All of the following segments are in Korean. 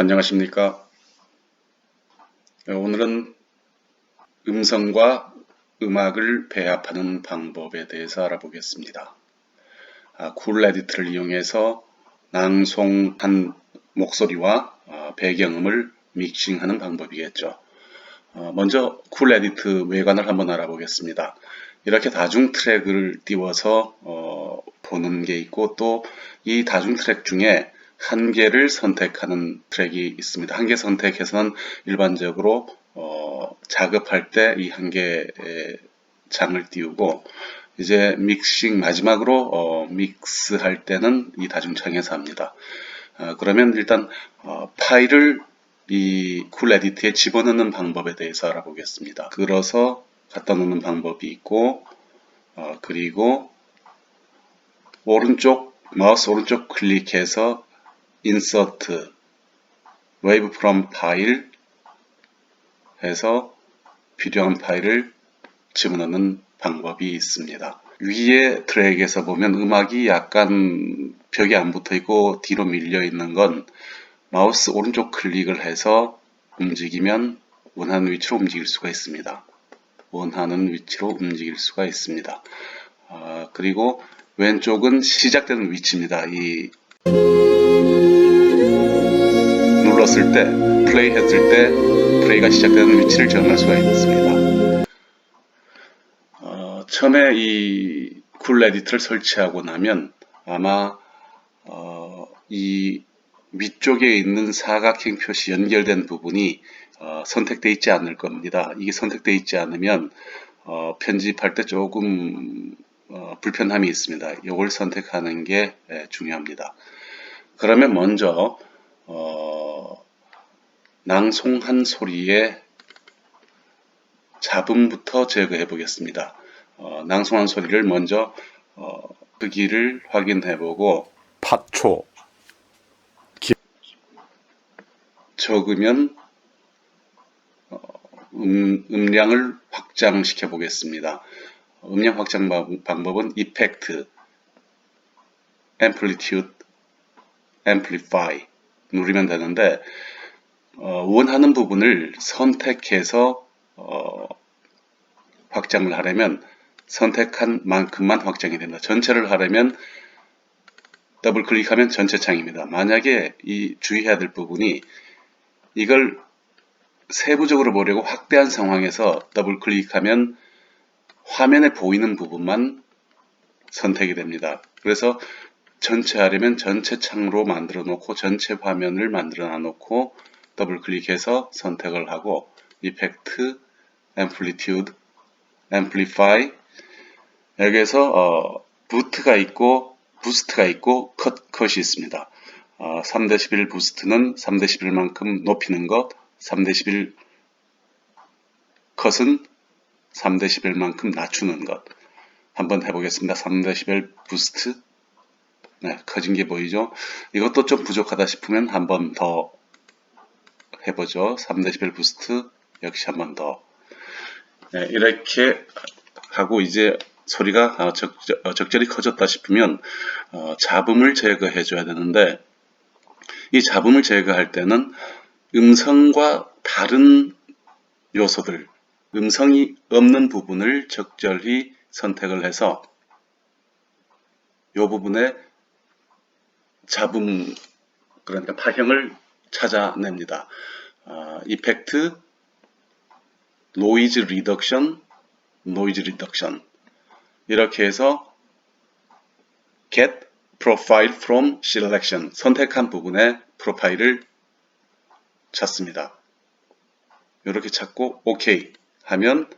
안녕하십니까. 오늘은 음성과 음악을 배합하는 방법에 대해서 알아보겠습니다. 쿨 에디트를 이용해서 낭송한 목소리와 배경음을 믹싱하는 방법이겠죠. 먼저 쿨 에디트 외관을 한번 알아보겠습니다. 이렇게 다중 트랙을 띄워서 보는 게 있고, 또 이 다중 트랙 중에 한 개를 선택하는 트랙이 있습니다. 한 개 선택해서는 일반적으로 작업할 때 이 한 개의 장을 띄우고, 이제 믹싱 마지막으로 믹스할 때는 이 다중창에서 합니다. 그러면 일단 파일을 이 쿨 에디트에 집어넣는 방법에 대해서 알아보겠습니다. 끌어서 갖다 놓는 방법이 있고, 그리고 마우스 오른쪽 클릭해서 Insert, Wave from File 해서 필요한 파일을 집어넣는 방법이 있습니다. 위에 트랙에서 보면 음악이 약간 벽에 안 붙어 있고 뒤로 밀려 있는 건 마우스 오른쪽 클릭을 해서 움직이면 원하는 위치로 움직일 수가 있습니다. 그리고 왼쪽은 시작되는 위치입니다. 이 눌렀을 때, 플레이 했을 때 플레이가 시작되는 위치를 정할 수가 있습니다. 처음에 이 쿨 에디트를 설치하고 나면 아마 이 위쪽에 있는 사각형 표시 연결된 부분이 선택되어 있지 않을 겁니다. 이게 선택되어 있지 않으면 편집할 때 조금 불편함이 있습니다. 이걸 선택하는 게 중요합니다. 그러면 먼저 낭송한 소리의 잡음부터 제거해 보겠습니다. 낭송한 소리를 먼저 크기를 확인해 보고 파초 적으면 음량을 확장시켜 보겠습니다. 음량 확장 방법은 이펙트, 앰플리튜드, 앰플리파이 누르면 되는데 원하는 부분을 선택해서 확장을 하려면 선택한 만큼만 확장이 됩니다. 전체를 하려면 더블 클릭하면 전체 창입니다. 만약에 이 주의해야 될 부분이 이걸 세부적으로 보려고 확대한 상황에서 더블 클릭하면 화면에 보이는 부분만 선택이 됩니다. 그래서 전체 하려면 전체 창으로 만들어 놓고 전체 화면을 만들어 놓고 더블 클릭해서 선택을 하고 이펙트, 앰플리튜드, 앰플리파이 여기에서 부스트가 있고 컷이 있습니다. 3dB 부스트는 3dB만큼 높이는 것, 3dB 컷은 3dB만큼 낮추는 것. 한번 해보겠습니다. 3dB 부스트. 네, 커진 게 보이죠? 이것도 좀 부족하다 싶으면 한 번 더 해보죠. 3dB 부스트 역시 한 번 더. 네, 이렇게 하고 이제 소리가 적절히 커졌다 싶으면 잡음을 제거해 줘야 되는데 이 잡음을 제거할 때는 음성과 다른 요소들, 음성이 없는 부분을 적절히 선택을 해서 이 부분에 잡음, 그러니까 파형을 찾아냅니다. 이펙트, 노이즈 리덕션 이렇게 해서 get profile from selection 선택한 부분의 프로파일을 찾습니다. 이렇게 찾고 OK 하면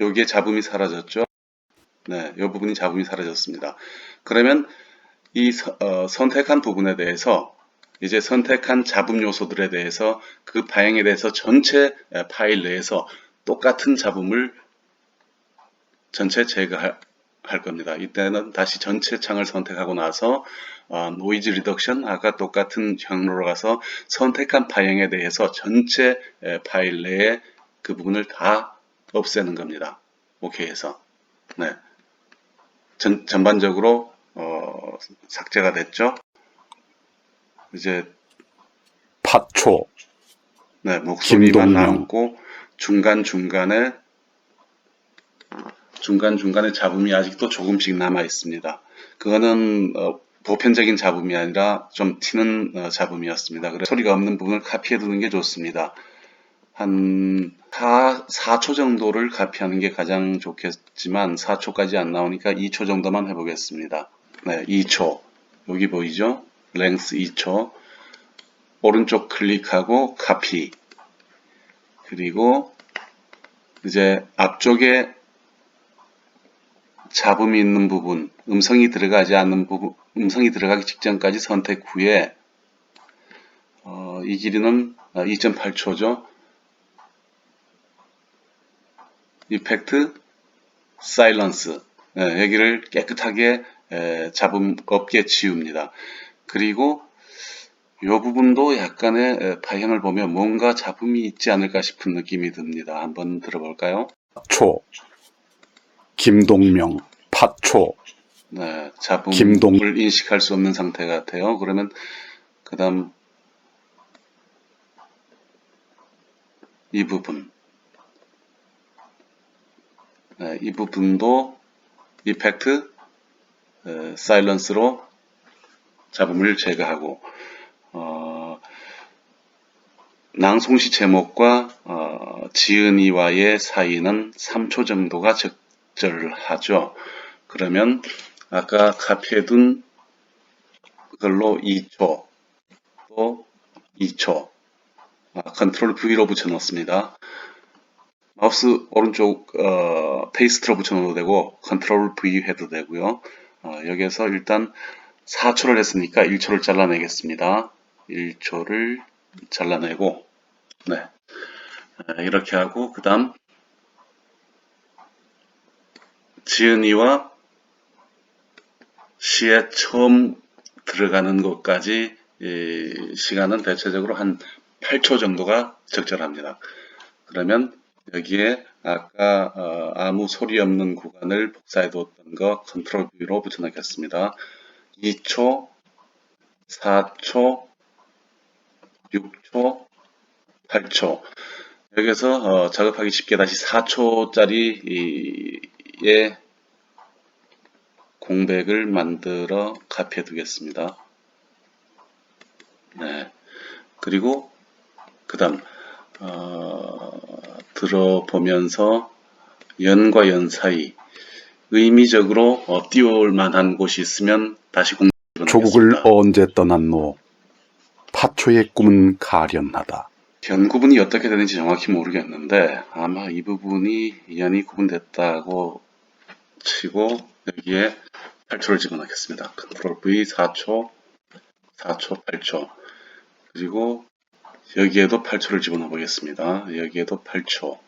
여기에 잡음이 사라졌죠. 네, 이 부분이 잡음이 사라졌습니다. 그러면 이 선택한 부분에 대해서 이제 선택한 잡음 요소들에 대해서 그 파형에 대해서 전체 파일 내에서 똑같은 잡음을 전체 제거할 겁니다. 이때는 다시 전체 창을 선택하고 나서 노이즈 리덕션 아까 똑같은 경로로 가서 선택한 파형에 대해서 전체 파일 내에 그 부분을 다 없애는 겁니다. 오케이 해서 네. 전반적으로 삭제가 됐죠. 이제 파초, 네, 목소리만 김동명. 남고 중간중간에 잡음이 아직도 조금씩 남아 있습니다. 그거는 보편적인 잡음이 아니라 좀 튀는 잡음이었습니다. 그래서 소리가 없는 부분을 카피해 두는 게 좋습니다. 한 4초 정도를 카피하는 게 가장 좋겠지만 4초까지 안 나오니까 2초 정도만 해보겠습니다. 네, 2초. 여기 보이죠? 랭스 2초. 오른쪽 클릭하고 카피. 그리고 이제 앞쪽에 잡음이 있는 부분, 음성이 들어가지 않는 부분, 음성이 들어가기 직전까지 선택 후에 이 길이는 2.8초죠. 이펙트, 사일런스. 여기를 깨끗하게 잡음 없게 지웁니다. 그리고 이 부분도 약간의 파형을 보면 뭔가 잡음이 있지 않을까 싶은 느낌이 듭니다. 한번 들어볼까요? 초, 김동명, 파초, 네, 잡음을 인식할 수 없는 상태 같아요. 그러면 그 다음 이 부분, 네, 이 부분도 이펙트, 사일런스로 잡음을 제거하고 낭송시 제목과 지은이와의 사이는 3초 정도가 적절하죠. 그러면 아까 카피해둔 그걸로 2초, 또 2초, 컨트롤 V로 붙여놓습니다. 마우스 오른쪽 페이스트로 붙여놓어도 되고 컨트롤 V 해도 되고요. 여기에서 일단 4초를 했으니까 1초를 잘라내겠습니다. 1초를 잘라내고 네, 이렇게 하고 그 다음 지은이와 시에 처음 들어가는 것까지 시간은 대체적으로 한 8초 정도가 적절합니다. 그러면 여기에 아까 아무 소리 없는 구간을 복사해 뒀던 거 컨트롤 V로 붙여넣겠습니다. 2초, 4초, 6초, 8초. 여기서 작업하기 쉽게 다시 4초짜리의 공백을 만들어 카피해 두겠습니다. 네. 그리고 그 다음 들어보면서 연과 연 사이 의미적으로 띄울 만한 곳이 있으면 다시 공백을 조국을 집어넣겠습니다. 언제 떠났노? 파초의 꿈은 가련하다. 연 구분이 어떻게 되는지 정확히 모르겠는데 아마 이 부분이 연이 구분됐다고 치고 여기에 8초를 집어넣겠습니다. 컨트롤 V 4초, 4초, 8초. 그리고 여기에도 8초를 집어넣어 보겠습니다. 여기에도 8초.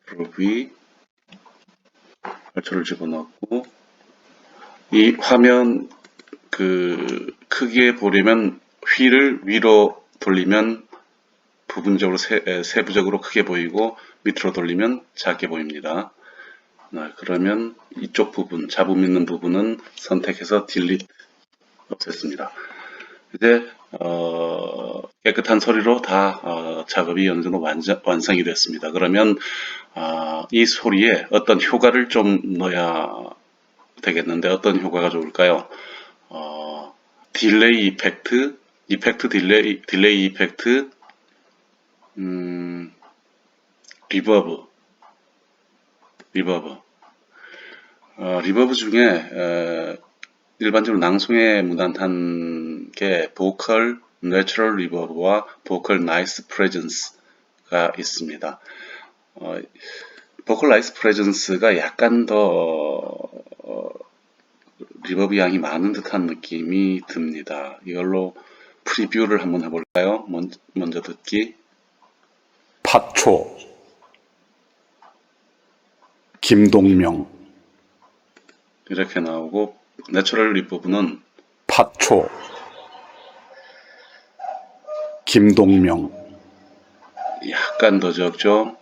컨트롤 V 8초를 집어넣고 이 화면 크기에 보려면 휠을 위로 돌리면 부분적으로 세부적으로 크게 보이고 밑으로 돌리면 작게 보입니다. 그러면 이쪽 부분, 잡음 있는 부분은 선택해서 딜리트 없앴습니다. 이제 깨끗한 소리로 다 작업이 어느 정도 완성이 됐습니다. 그러면 이 소리에 어떤 효과를 좀 넣어야 되겠는데 어떤 효과가 좋을까요? 딜레이 이펙트, 딜레이 이펙트, 리버브. 리버브 중에 일반적으로 낭송에 무난한 게 보컬 내추럴 리버브와 보컬 나이스 프레젠스가 있습니다. 보컬 나이스 프레젠스가 약간 더 리버브 양이 많은 듯한 느낌이 듭니다. 이걸로 프리뷰를 한번 해볼까요? 먼저 듣기. 파초, 김동명, 이렇게 나오고 내추럴 리버브는 파초, 김동명, 약간 더 적죠.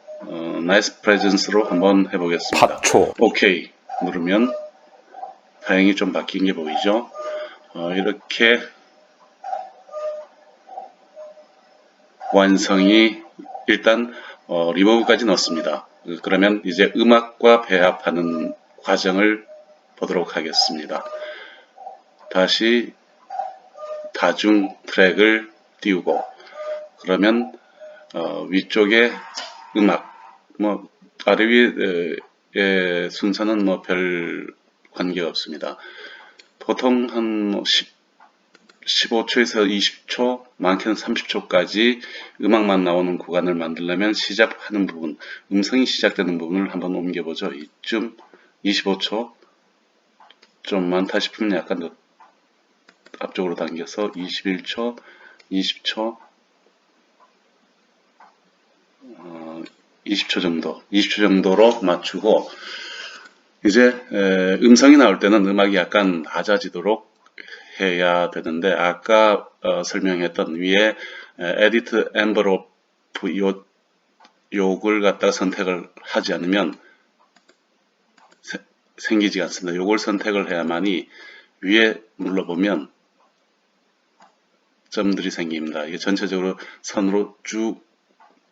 나이스 프레젠스로 한번 해보겠습니다. 파초, 오케이 누르면 다행히 좀 바뀐 게 보이죠. 이렇게 완성이 일단 리버브까지 넣습니다. 그러면 이제 음악과 배합하는 과정을 보도록 하겠습니다. 다시 다중 트랙을 띄우고 그러면 위쪽에 음악 아래 위의 순서는 별 관계가 없습니다. 보통 한 15초에서 20초, 많게는 30초까지 음악만 나오는 구간을 만들려면 시작하는 부분, 음성이 시작되는 부분을 한번 옮겨보죠. 이쯤 25초, 좀 많다 싶으면 약간 더 앞쪽으로 당겨서 21초, 20초, 20초 정도로 맞추고 이제 음성이 나올 때는 음악이 약간 낮아지도록 해야 되는데 아까 설명했던 위에 에디트 엔버로프 요걸 갖다가 선택을 하지 않으면 생기지 않습니다. 요걸 선택을 해야만이 위에 눌러보면 점들이 생깁니다. 이게 전체적으로 선으로 쭉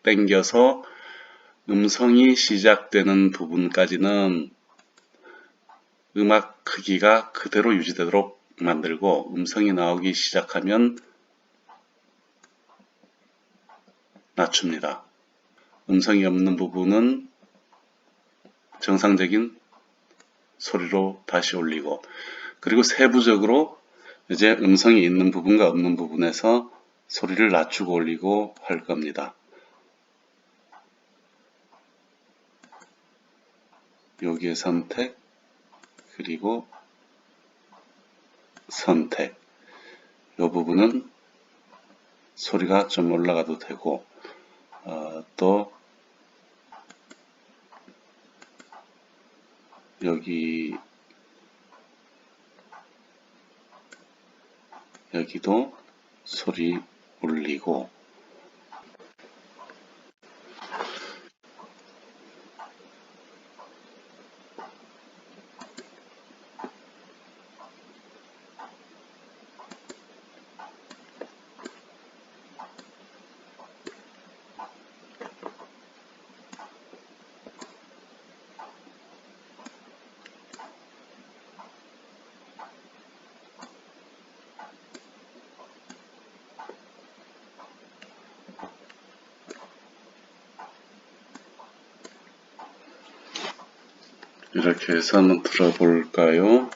당겨서 음성이 시작되는 부분까지는 음악 크기가 그대로 유지되도록 만들고 음성이 나오기 시작하면 낮춥니다. 음성이 없는 부분은 정상적인 소리로 다시 올리고 그리고 세부적으로 이제 음성이 있는 부분과 없는 부분에서 소리를 낮추고 올리고 할 겁니다. 여기에 선택 그리고 선택 이 부분은 소리가 좀 올라가도 되고 또 여기도 소리 올리고 이렇게 해서 한번 들어볼까요?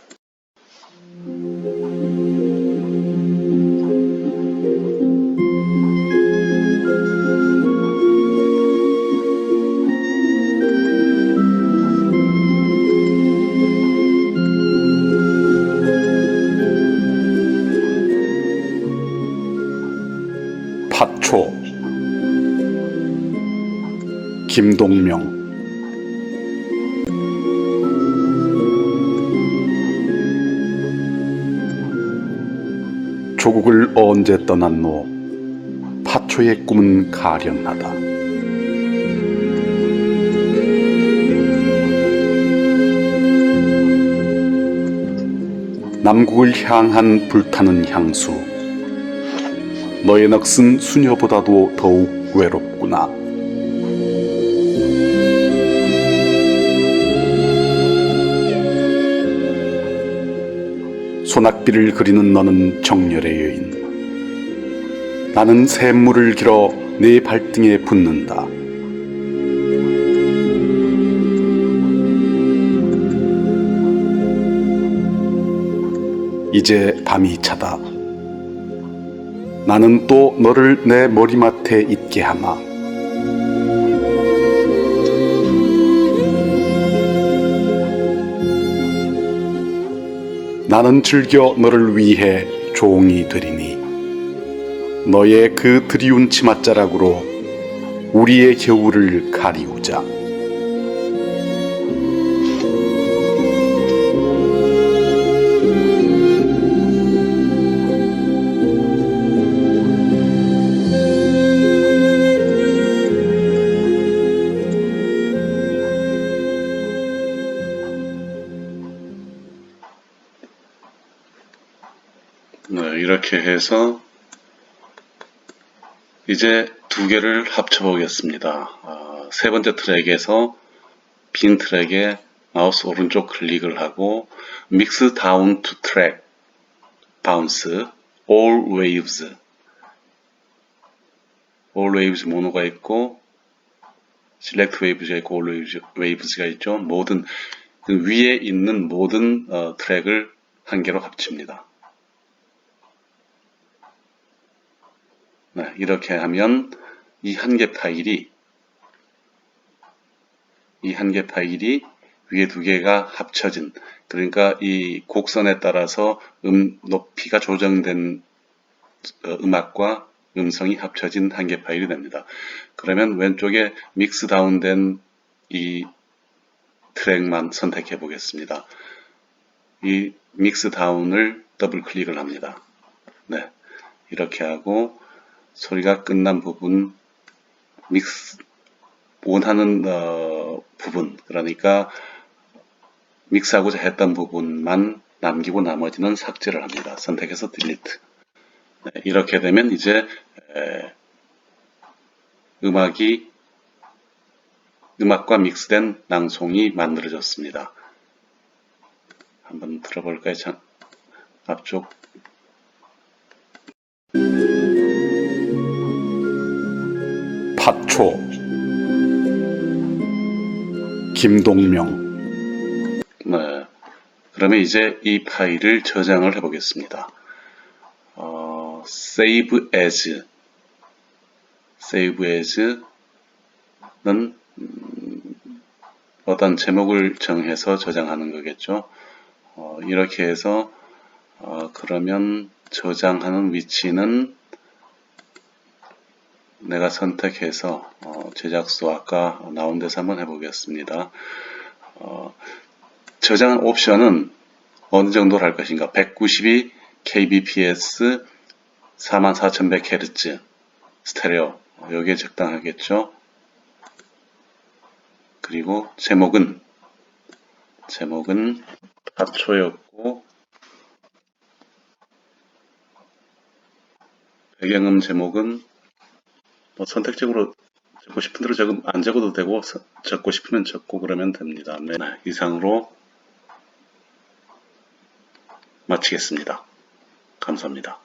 파초 김동명 조국을 언제 떠났노 파초의 꿈은 가련하다. 남국을 향한 불타는 향수 너의 넋은 수녀보다도 더욱 외롭구나. 소낙비를 그리는 너는 정열의 여인. 나는 샘물을 길어 네 발등에 붓는다. 이제 밤이 차다. 나는 또 너를 내 머리맡에 있게 하마. 나는 즐겨 너를 위해 종이 되리니 너의 그 드리운 치맛자락으로 우리의 겨울을 가리우자. 이렇게 해서 이제 두 개를 합쳐 보겠습니다. 세 번째 트랙에서 빈 트랙에 마우스 오른쪽 클릭을 하고 Mix Down to Track Bounce All Waves 모노가 있고 Select Waves가 있고 All Waves가 있죠. 모든 그 위에 있는 모든 트랙을 한 개로 합칩니다. 네, 이렇게 하면 이 한 개 파일이 위에 두 개가 합쳐진, 그러니까 이 곡선에 따라서 높이가 조정된 음악과 음성이 합쳐진 한 개 파일이 됩니다. 그러면 왼쪽에 믹스 다운된 이 트랙만 선택해 보겠습니다. 이 믹스 다운을 더블 클릭을 합니다. 네, 이렇게 하고 소리가 끝난 부분, 원하는 부분, 그러니까 믹스하고자 했던 부분만 남기고 나머지는 삭제를 합니다. 선택해서 딜리트. 네, 이렇게 되면 이제 음악과 믹스된 낭송이 만들어졌습니다. 한번 들어볼까요? 앞쪽. 파초 김동명. 네, 그러면 이제 이 파일을 저장을 해 보겠습니다. Save as는 어떤 제목을 정해서 저장하는 거겠죠. 이렇게 해서 그러면 저장하는 위치는 내가 선택해서 제작소 아까 나온 데서 한번 해보겠습니다. 저장한 옵션은 어느 정도로 할 것인가? 192 kbps 44,100Hz 스테레오, 여기에 적당하겠죠. 그리고 제목은 파초였고, 배경음 제목은 뭐 선택적으로 적고 싶은 대로 안 적어도 되고, 적고 싶으면 적고 그러면 됩니다. 네, 이상으로 마치겠습니다. 감사합니다.